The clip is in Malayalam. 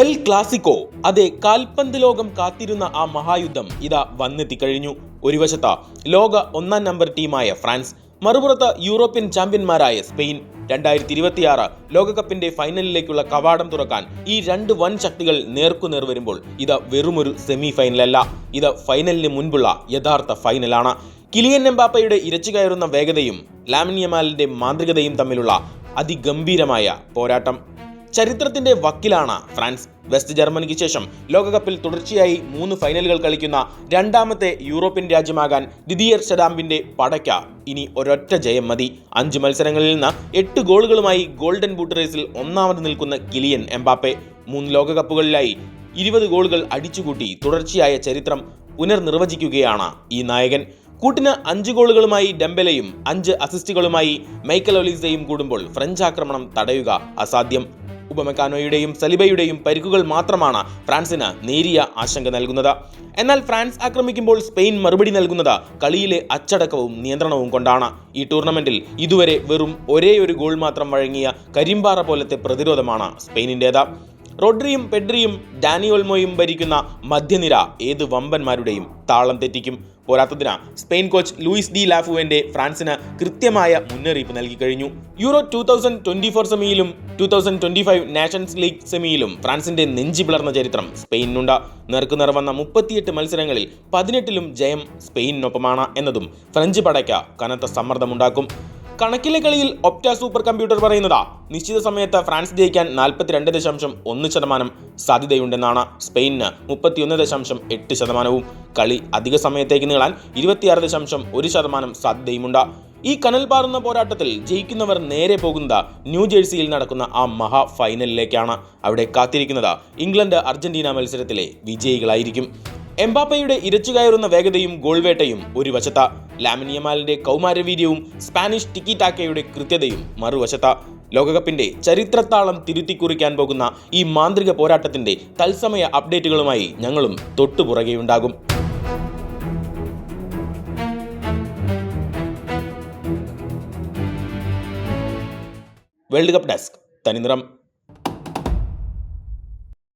എൽ ക്ലാസിക്കോ, അതെ, കാൽപന്ത് ലോകം കാത്തിരുന്ന ആ മഹായുദ്ധം ഇതാ വന്നെത്തിക്കഴിഞ്ഞു. ഒരു വശത്ത് ലോക ഒന്നാം നമ്പർ ടീമായ ഫ്രാൻസ്, മറുപുറത്ത് യൂറോപ്യൻ ചാമ്പ്യന്മാരായ സ്പെയിൻ. 2026 ലോകകപ്പിന്റെ ഫൈനലിലേക്കുള്ള കവാടം തുറക്കാൻ ഈ രണ്ട് വൻ ശക്തികൾ നേർക്കുനേർ വരുമ്പോൾ ഇത് വെറുമൊരു സെമി ഫൈനലല്ല, ഇത് ഫൈനലിന് മുൻപുള്ള യഥാർത്ഥ ഫൈനലാണ്. കിലിയൻ എംബാപ്പയുടെ ഇരച്ചുകയറുന്ന വേഗതയും ലാമിൻ യമാലിന്റെ മാന്ത്രികതയും തമ്മിലുള്ള അതിഗംഭീരമായ പോരാട്ടം. ചരിത്രത്തിന്റെ വക്കിലാണ് ഫ്രാൻസ്. വെസ്റ്റ് ജർമ്മനിക്ക് ശേഷം ലോകകപ്പിൽ തുടർച്ചയായി 3 ഫൈനലുകൾ കളിക്കുന്ന രണ്ടാമത്തെ യൂറോപ്യൻ രാജ്യമാകാൻ ദിദിയർ ഷഡാമ്പിന്റെ പടയ്ക്ക് ഇനി ഒരൊറ്റ ജയം മതി. 5 മത്സരങ്ങളിൽ നിന്ന് 8 ഗോളുകളുമായി ഗോൾഡൻ ബൂട്ട് റേസിൽ ഒന്നാമത് നിൽക്കുന്ന കിലിയൻ എംബാപ്പെ 3 ലോകകപ്പുകളിലായി 20 ഗോളുകൾ അടിച്ചുകൂട്ടി തുടർച്ചയായ ചരിത്രം പുനർനിർവചിക്കുകയാണ് ഈ നായകൻ. കൂട്ടിന് 5 ഗോളുകളുമായി ഡെംബെലയും 5 അസിസ്റ്റുകളുമായി മൈക്കൽ ഒലീസയും കൂടുമ്പോൾ ഫ്രഞ്ച് ആക്രമണം തടയുക അസാധ്യം. ഉപമെക്കാനോയുടെയും സലിബയുടെയും പരിക്കുകൾ മാത്രമാണ് ഫ്രാൻസിന് നേരിയ ആശങ്ക നൽകുന്നത്. എന്നാൽ ഫ്രാൻസ് ആക്രമിക്കുമ്പോൾ സ്പെയിൻ മറുപടി നൽകുന്നത് കളിയിലെ അച്ചടക്കവും നിയന്ത്രണവും കൊണ്ടാണ്. ഈ ടൂർണമെന്റിൽ ഇതുവരെ വെറും ഒരേ ഗോൾ മാത്രം വഴങ്ങിയ കരിമ്പാറ പോലത്തെ പ്രതിരോധമാണ് സ്പെയിനിൻ്റേത്. റോഡ്രിയും പെഡ്രിയും ഡാനി ഓൾമോയും ഭരിക്കുന്ന മധ്യനിര ഏത് വമ്പന്മാരുടെയും താളം തെറ്റിക്കും. പോരാത്തതിന് സ്പെയിൻ കോച്ച് ലൂയിസ് ഡി ലാഫുവെന്റെ ഫ്രാൻസിന് കൃത്യമായ മുന്നറിയിപ്പ് നൽകി കഴിഞ്ഞു. യൂറോ 2024 സെമിയിലും 2025 നാഷൻസ് ലീഗ് സെമിയിലും ഫ്രാൻസിന്റെ നെഞ്ചി പിളർന്ന ചരിത്രം സ്പെയിനുണ്ട്. നേർക്കുനേർ വന്ന 38 മത്സരങ്ങളിൽ 18ലും ജയം സ്പെയിനൊപ്പമാണ് എന്നതും ഫ്രഞ്ച് പടയ്ക്ക് കനത്ത സമ്മർദ്ദമുണ്ടാക്കും. കണക്കിലെ കളിയിൽ ഒപ്റ്റ സൂപ്പർ കമ്പ്യൂട്ടർ പറയുന്നത് നിശ്ചിത സമയത്ത് ഫ്രാൻസ് ജയിക്കാൻ 42.1% സാധ്യതയുണ്ടെന്നാണ്. സ്പെയിനിന് 31.8%. കളി അധിക സമയത്തേക്ക് നീളാൻ 26.1% സാധ്യതയുമുണ്ട്. ഈ കനൽ പാറുന്ന പോരാട്ടത്തിൽ ജയിക്കുന്നവർ നേരെ പോകുന്നത് ന്യൂജേഴ്സിയിൽ നടക്കുന്ന ആ മഹാ ഫൈനലിലേക്കാണ്. അവിടെ കാത്തിരിക്കുന്നത് ഇംഗ്ലണ്ട് അർജന്റീന മത്സരത്തിലെ വിജയികളായിരിക്കും. എംബാപ്പയുടെ ഇരച്ചുകയറുന്ന വേഗതയും ഗോൾവേട്ടയും ഒരു വശത്ത്, ലാമിൻ യമാലിന്റെ കൗമാരവീര്യവും സ്പാനിഷ് ടിക്കി ടാക്കയുടെ കൃത്യതയും മറുവശത്ത്. ലോകകപ്പിന്റെ ചരിത്രത്താളം തിരുത്തിക്കുറിക്കാൻ പോകുന്ന ഈ മാന്ത്രിക പോരാട്ടത്തിന്റെ തത്സമയ അപ്ഡേറ്റുകളുമായി ഞങ്ങളും തൊട്ടുപുറകെയുണ്ടാകും. വേൾഡ് കപ്പ് ഡെസ്ക്, തനിനിറം.